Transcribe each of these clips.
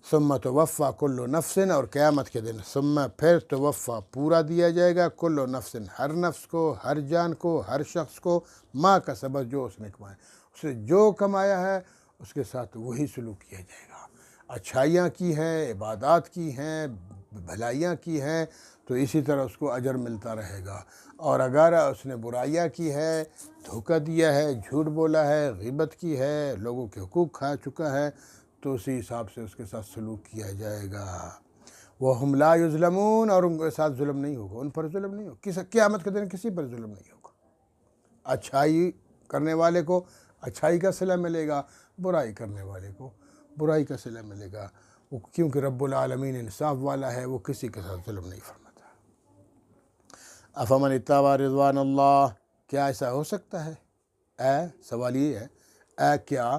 ثم توفا کل نفس، اور قیامت کے دن ثم پھر توفا پورا دیا جائے گا کل نفس ہر نفس کو، ہر جان کو، ہر شخص کو ما کسبت جو اس نے کمایا، اس نے جو کمایا ہے اس کے ساتھ وہی سلوک کیا جائے گا۔ اچھائیاں کی ہیں، عبادات کی ہیں، بھلائیاں کی ہیں تو اسی طرح اس کو اجر ملتا رہے گا، اور اگر اس نے برائیاں کی ہے، دھوکہ دیا ہے، جھوٹ بولا ہے، غیبت کی ہے، لوگوں کے حقوق کھا چکا ہے تو اسی حساب سے اس کے ساتھ سلوک کیا جائے گا۔ وَهُمْ لَا يُظْلَمُونَ، اور ان کے ساتھ ظلم نہیں ہوگا، ان پر ظلم نہیں ہوگا، قیامت کے دن کسی پر ظلم نہیں ہوگا۔ اچھائی کرنے والے کو اچھائی کا صلہ ملے گا، برائی کرنے والے کو برائی کا صلہ ملے گا، کیونکہ رب العالمین انصاف والا ہے، وہ کسی کے ساتھ ظلم نہیں فرماتا۔ افمن اتبع رضوان اللہ، کیا ایسا ہو سکتا ہے؟ سوال یہ ہے، کیا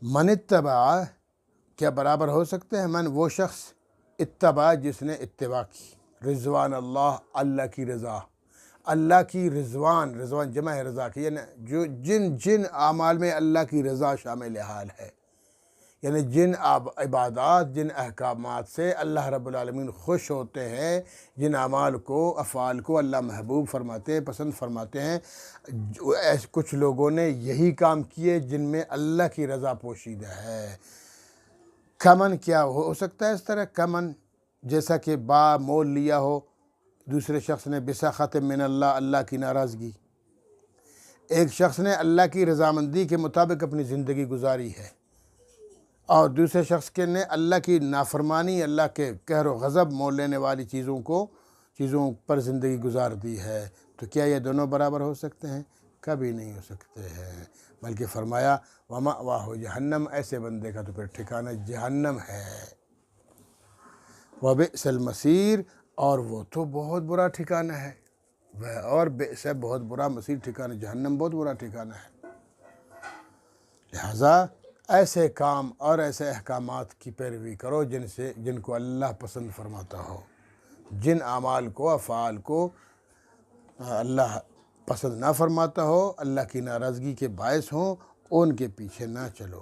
من اتبع، کیا برابر ہو سکتے ہیں من وہ شخص، اتبع جس نے اتباع کی، رضوان اللہ اللہ کی رضا، اللہ کی رضوان جمع ہے رضا کی، یعنی جو جن اعمال میں اللہ کی رضا شامل حال ہے، یعنی جن عبادات، جن احکامات سے اللہ رب العالمین خوش ہوتے ہیں، جن اعمال کو، افعال کو اللہ محبوب فرماتے ہیں، پسند فرماتے ہیں، کچھ لوگوں نے یہی کام کیے جن میں اللہ کی رضا پوشیدہ ہے۔ کمن، کیا ہو سکتا ہے اس طرح؟ کمن جیسا کہ با مول لیا ہو دوسرے شخص نے، بسخط من اللہ، اللہ کی ناراضگی، ایک شخص نے اللہ کی رضامندی کے مطابق اپنی زندگی گزاری ہے، اور دوسرے شخص کے نے اللہ کی نافرمانی، اللہ کے قہر و غضب مول لینے والی چیزوں پر زندگی گزار دی ہے، تو کیا یہ دونوں برابر ہو سکتے ہیں؟ کبھی نہیں ہو سکتے ہیں، بلکہ فرمایا وَمَأْوَاهُ جہنم، ایسے بندے کا تو پھر ٹھکانہ جہنم ہے، وَبِئْسَ الْمَصِيرُ، اور وہ تو بہت برا ٹھکانہ ہے، اور بئس بہت برا، مصیر ٹھکانہ، جہنم بہت برا ٹھکانہ ہے۔ لہٰذا ایسے کام اور ایسے احکامات کی پیروی کرو جن کو اللہ پسند فرماتا ہو، جن اعمال کو، افعال کو اللہ پسند نہ فرماتا ہو، اللہ کی ناراضگی کے باعث ہوں، ان کے پیچھے نہ چلو۔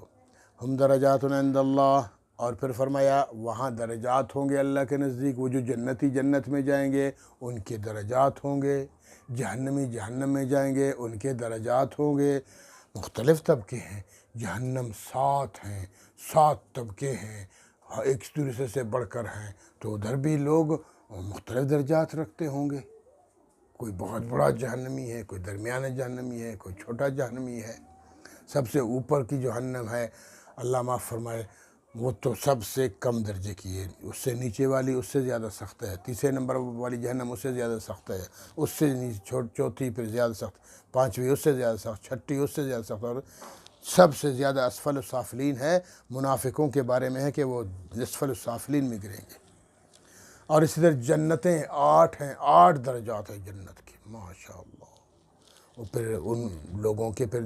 ہم درجات عند اللہ، اور پھر فرمایا وہاں درجات ہوں گے اللہ کے نزدیک، وہ جو جنتی جنت میں جائیں گے ان کے درجات ہوں گے، جہنمی جہنم میں جائیں گے ان کے درجات ہوں گے۔ مختلف طبقے ہیں، جہنم 7 ہیں، 7 طبقے ہیں، ایک دوسرے سے بڑھ کر ہیں، تو ادھر بھی لوگ مختلف درجات رکھتے ہوں گے، کوئی بہت بڑا جہنمی ہے، کوئی درمیانے جہنمی ہے، کوئی چھوٹا جہنمی ہے۔ سب سے اوپر کی جہنم ہے، اللہ معاف فرمائے، وہ تو سب سے کم درجے کی ہے، اس سے نیچے والی اس سے زیادہ سخت ہے، تیسرے نمبر والی جہنم اس سے زیادہ سخت ہے، اس سے چوتھی پھر زیادہ سخت، پانچویں اس سے زیادہ سخت، چھٹی اس سے زیادہ سخت، اور سب سے زیادہ اسفل السافلین ہے منافقوں کے بارے میں ہے کہ وہ اسفل السافلین میں گریں گے۔ اور اسی طرح جنتیں 8 ہیں، 8 درجات ہیں جنت کی، ماشاءاللہ۔ اور پھر ان لوگوں کے پھر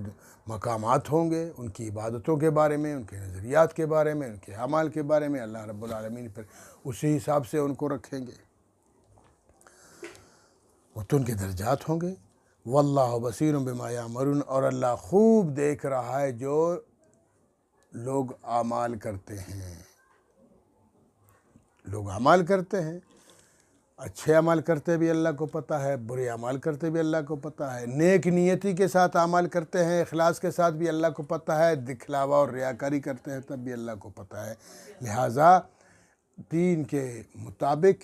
مقامات ہوں گے، ان کی عبادتوں کے بارے میں، ان کے نظریات کے بارے میں، ان کے اعمال کے بارے میں، اللہ رب العالمین پھر اسی حساب سے ان کو رکھیں گے، وہ تو ان کے درجات ہوں گے۔ واللہ بصیر بما یعملون، اور اللہ خوب دیکھ رہا ہے جو لوگ اعمال کرتے ہیں، لوگ اعمال کرتے ہیں، اچھے عمل کرتے بھی اللہ کو پتہ ہے، برے عمل کرتے بھی اللہ کو پتہ ہے، نیک نیتی کے ساتھ عمل کرتے ہیں، اخلاص کے ساتھ بھی اللہ کو پتہ ہے، دکھلاوا اور ریاکاری کرتے ہیں تب بھی اللہ کو پتہ ہے۔ لہٰذا دین کے مطابق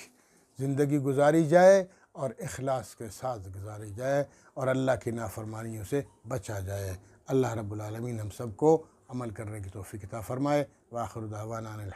زندگی گزاری جائے اور اخلاص کے ساتھ گزاری جائے، اور اللہ کی نافرمانیوں سے بچا جائے۔ اللہ رب العالمین ہم سب کو عمل کرنے کی توفیق عطا فرمائے۔ وآخر دعوانا الحمد